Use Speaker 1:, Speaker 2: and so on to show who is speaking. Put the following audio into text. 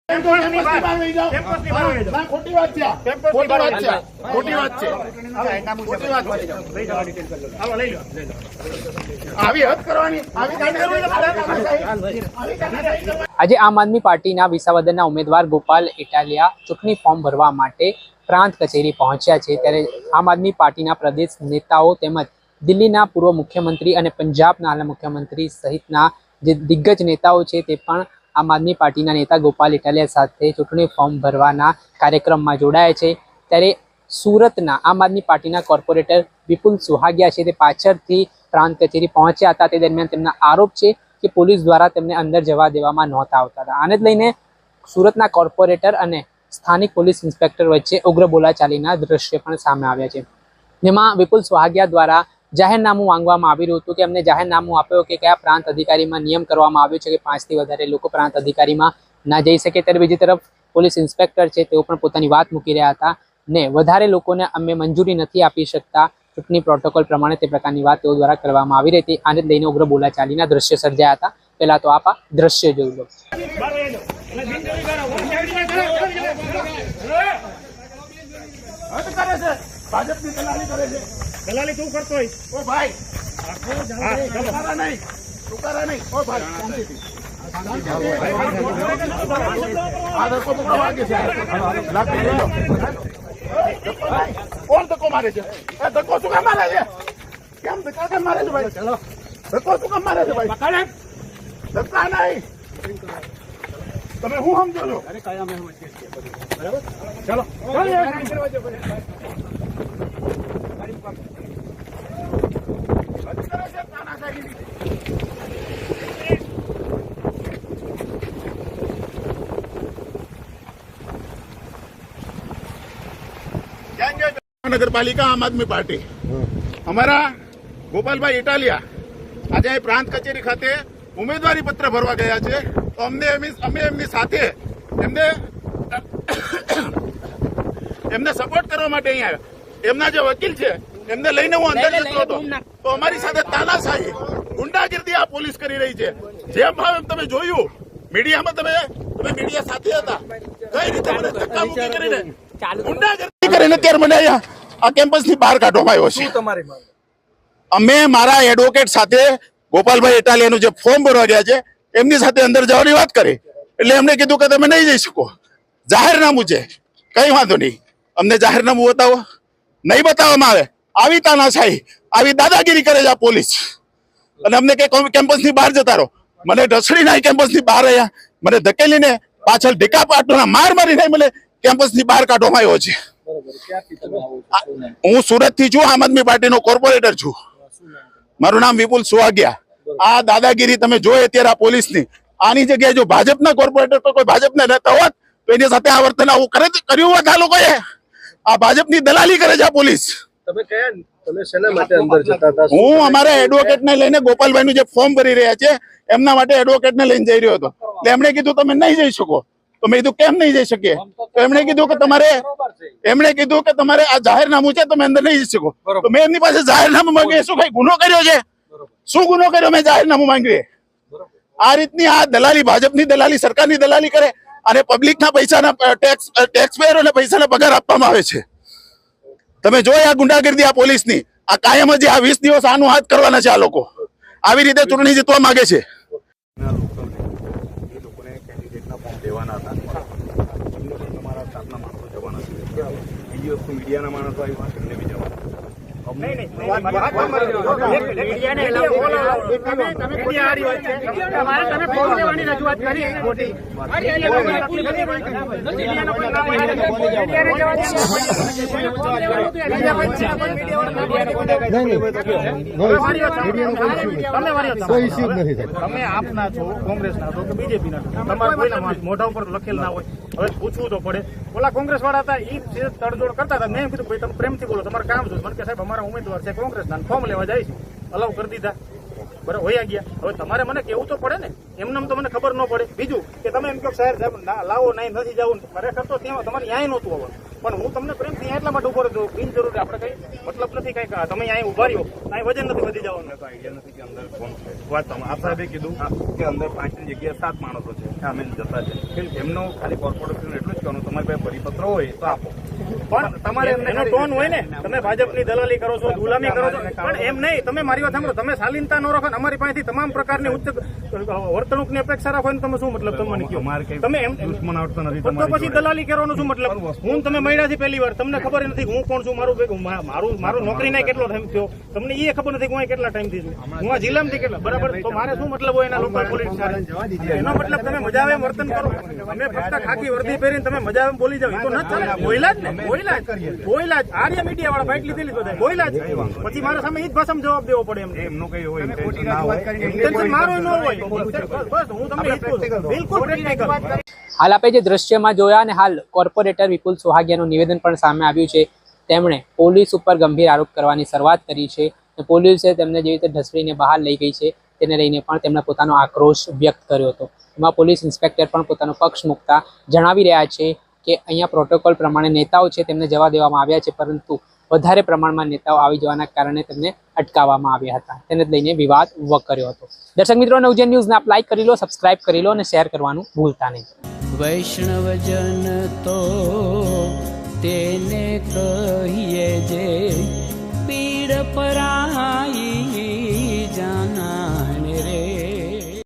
Speaker 1: ખોટી વાત છે, ખોટી વાત છે।
Speaker 2: આજે આમ આદમી પાર્ટીના વિસાવદરના ઉમેદવાર ગોપાલ ઇટાલિયા ચૂંટણી ફોર્મ ભરવા માટે પ્રાંત કચેરી પહોંચ્યા છે, ત્યારે આમ આદમી પાર્ટીના પ્રદેશ નેતાઓ તેમજ દિલ્હીના પૂર્વ મુખ્યમંત્રી અને પંજાબના હાલના મુખ્યમંત્રી સહિતના જે દિગ્ગજ નેતાઓ છે તે પણ આમ આદમી પાર્ટીના નેતા ગોપાલ ઇટાલિયા સાથે ચૂંટણી ફોર્મ ભરવાના કાર્યક્રમમાં જોડાયા છે। ત્યારે સુરતના આમ આદમી પાર્ટીના કોર્પોરેટર વિપુલ સુહાગિયા છે તે પાછળથી પ્રાંત કચેરી પહોંચ્યા હતા। તે દરમિયાન તેમના આરોપ છે કે પોલીસ દ્વારા તેમને અંદર જવા દેવામાં નહોતા આવતા હતા। આને જ લઈને સુરતના કોર્પોરેટર અને સ્થાનિક પોલીસ ઇન્સ્પેક્ટર વચ્ચે ઉગ્ર બોલાચાલીના દ્રશ્ય પણ સામે આવ્યા છે, જેમાં વિપુલ સુહાગિયા દ્વારા જાહેરનામું માંગવામાં આવી રહ્યું હતું કે અમને જાહેરનામું આપ્યો કે કયા પ્રાંત અધિકારીમાં નિયમ કરવામાં આવ્યો છે કે 5 થી વધારે લોકો પ્રાંત અધિકારીમાં ના જઈ શકે। ત્યારે બીજી તરફ પોલીસ ઇન્સ્પેક્ટર છે તેઓ પણ પોતાની વાત મૂકી રહ્યા હતા ને વધારે લોકોને અમે મંજૂરી નથી આપી શકતા ચૂંટણી પ્રોટોકોલ પ્રમાણે, તે પ્રકારની વાત તેઓ દ્વારા કરવામાં આવી રહી હતી। આને લઈને ઉગ્ર બોલાચાલીના દ્રશ્ય સર્જાયા હતા। પહેલા તો આપ આ દ્રશ્ય જોઈ લો।
Speaker 1: ભાજપની દલાલી કરે છે। દલાલી તું કરતો હોય? ઓ ભાઈ ટુકારા નહીં, ટુકારા નહીં। ઓ ભાઈ શાંતિથી, આ ધક્કો તો વાગે છે। કોણ ધક્કો મારે છે? ધક્કો શું કામ મારે છે? કેમ ધક્કા કેમ મારે છે ભાઈ? ધક્કો શું કામ મારે છે ભાઈ? ધક્કા નહીં, તમે હું સમજો છો? અરે કયા અમે બરાબર, ચલો नगरपालिका आम आदमी पार्टी हमारा गोपालभाई इटालिया आज प्रांत कचेरी खाते उम्मीदवारी पत्र भरवा गया है। तो अमे एमनी साथे एमने सपोर्ट करवा माटे अहीं आव्या। एमना जे वकील छे एमने लईने हूँ अंदर जतो हतो, तो अमारी साथे तानाशाही गुंडागिरी आ पोलीस करी रही छे। जे भाव एम तमे जोयुं मीडियामां, तमे मीडिया साथे हता, कई रीते मने धक्का मुक्की करीने गुंडागिरी करीने त्यारे मने आ केम्पसनी बहार काढवामां आव्यो छे। अमे मारा एडवोकेट साथे गोपालभाई इटालियानुं जे फॉर्म भरवा गया छे एमनी साथे अंदर जवानी वात करी, એટલે એમણે કીધું કે તમે નહીં જઈ શકો, જાહેરનામું છે, કઈ વાંધો નહીં, અમને જાહેરનામું બતાવો। નહીં બતાવવામાં આવે, આવી તાનાશાહી, આવી દાદાગીરી કરે છે આ પોલીસ, અને અમને કે કેમ્પસની બહાર જતા રહો। મને ઢસડીને કેમ્પસની બહાર આવ્યા, મને ધકેલીને પાછળ ઢીકા પાટોના માર મારીને મને કેમ્પસની બહાર કાઢવામાં આવ્યો છે। હું સુરતથી છું, આમ આદમી પાર્ટીનો કોર્પોરેટર છું, મારું નામ વિપુલ સુહાગિયા। આ દાદાગીરી તમે જોઈ અત્યારે આ પોલીસની, આની જગ્યાએ જો ભાજપના કોર્પોરેટર કોઈ ભાજપના નેતા હોત તો એની સાથે આ વર્તન આવું કર્યું હોત આ લોકોએ। આ ભાજપની દલાલી કરે છે આ પોલીસ।
Speaker 3: તમે શેના માટે અંદર જતા હતા?
Speaker 1: હું અમારા એડવોકેટને લઈને ગોપાલભાઈનું જે ફોર્મ ભરી રહ્યા છે એમના માટે એડવોકેટને લઈને જઈ રહ્યો હતો, એટલે એમણે કીધું તમે નહીં જઈ શકો। તો મેં કીધું કેમ નહીં જઈ શકીએ? તો એમણે કીધું કે તમારે આ જાહેરનામું છે, તમે અંદર નહીં જઈ શકો। તો મેં એમની પાસે જાહેરનામું માંગ્યું। શું કઈ ગુનો કર્યો છે? શું ગુનો કર્યો? મેં જાહેરનામું માંગ્યું। આ રીતની આ દલાલી, ભાજપની દલાલી, સરકારની દલાલી કરે અને પબ્લિકના પૈસાના ટેક્સ પેયરોને પૈસાના પગાર આપવામાં આવે છે। તમે જોઈ આ ગુંડાગીરી આ પોલીસની, આ કાયમ જ આ 20 દિવસ આનું હાથ કરવાના છે। આ લોકો આવી રીતે ચૂંટણી જીતવા માંગે છે।
Speaker 3: મીડિયાના માણસો આવ્યા, એમને બી જવા
Speaker 1: તમે આપના છો, કોંગ્રેસના છો કે બીજેપીના છો, તમારે કોઈના મોઢા ઉપર લખેલ ના હોય, હવે પૂછવું તો પડે। ઓલા કોંગ્રેસ વાળા હતા એ તડજોડ કરતા હતા, મેં કીધું ભાઈ તમે પ્રેમથી બોલો, તમારે કામ શું? મને કે સાહેબ અમારા ઉમેદવાર છે કોંગ્રેસના, ફોર્મ લેવા જાય છે, અલાઉ કરી દીધા, બરાબર વયા ગયા। હવે તમારે મને કેવું તો પડે ને, એમને તો મને ખબર ન પડે। બીજું કે તમે એમ કહો સાહેબ લાવો નહીં, નથી જવું, ખરેખર તો ત્યાં તમારે ન્યાય નહોતું આવવાનું।
Speaker 4: પણ હું તમને પ્રેમથી અહીંયા એટલા માટે ઉભો રહ્યો બિનજરૂરી આપણે કઈ મતલબ નથી કઈ તમે અહીંયા ઉભા રહ્યો અહીં વજન નથી વધી જવાનું આઈડિયા નથી કે અંદર કોણ છે વાત આ સાહેબે કીધું કે અંદર 5ની જગ્યાએ 7 માણસો છે અમે જતા છે એમનો ખાલી કોર્પોરેશન એટલું જ કહેવાનું તમારી પાસે પરિપત્ર હોય તો આપો પણ તમારે એનો ટોન હોય ને તમે ભાજપની દલાલી કરો છો ગુલામી કરો છો પણ એમ નહીં તમે મારી વાત સાંભળો તમે શાલીનતા ન રાખો અમારી પાસેથી તમામ પ્રકારની ઉચ્ચ વર્તણૂકની અપેક્ષા રાખો ને તમે શું મતલબ તમને કહો તમે એમ દુશ્મન આવડતા નથી તો પછી દલાલી કરવાનો શું મતલબ હું તમે મળ્યા છે પહેલી વાર તમને ખબર નથી હું કોણ છું મારું નોકરીને કેટલો ટાઈમ થયો તમને એ ખબર નથી કે હું કેટલા ટાઈમથી છું હું આ જિલ્લામાંથી કેટલા બરાબર તો મારે શું મતલબ હોય એના લોકલ પોલીસ એનો મતલબ તમે મજા આવે વર્તન કરો તમે ફક્ત ખાખી વર્દી પહેરીને તમે મજા આવે બોલી જાવ એ તો ન ચાલે બોયલા જ ને બોયલા જ આર્ય મીડિયા વાળા બાઇક લીધેલી બધા બોયલા જ પછી મારા સામે એ જ ભાષામાં જવાબ દેવો પડે એમનો કઈ હોય ઇન્ટેન્શન મારો ન હોય બસ હું તમને એ જ કહું બિલકુલ પ્રેક્ટિકલ
Speaker 2: હાલ આપણે જે દ્રશ્યમાં જોયા અને હાલ કોર્પોરેટર વિપુલ સોહાગિયાનું નિવેદન પણ સામે આવ્યું છે. તેમણે પોલીસ ઉપર ગંભીર આરોપ કરવાની શરૂઆત કરી છે. પોલીસે તેમને જેવી રીતે ઢસડીને બહાર લઈ ગઈ છે તેને લઈને પણ તેમણે પોતાનો આક્રોશ વ્યક્ત કર્યો હતો. એમાં પોલીસ ઇન્સ્પેક્ટર પણ પોતાનો પક્ષ મૂકતા જણાવી રહ્યા છે કે અહીંયા પ્રોટોકોલ પ્રમાણે નેતાઓ છે તેમને જવા દેવામાં આવ્યા છે, પરંતુ વધારે પ્રમાણમાં નેતાઓ આવી જવાના કારણે તેમને અટકાવવામાં આવ્યા હતા. તેને લઈને વિવાદ વકર્યો હતો. દર્શક મિત્રો, નવજીવન ન્યૂઝને આપ લાઈક કરી લો, સબસ્ક્રાઇબ કરી લો અને શેર કરવાનું ભૂલતા નહીં.
Speaker 5: વૈષ્ણવજન તો તેને કહીએ જે પીડ પરા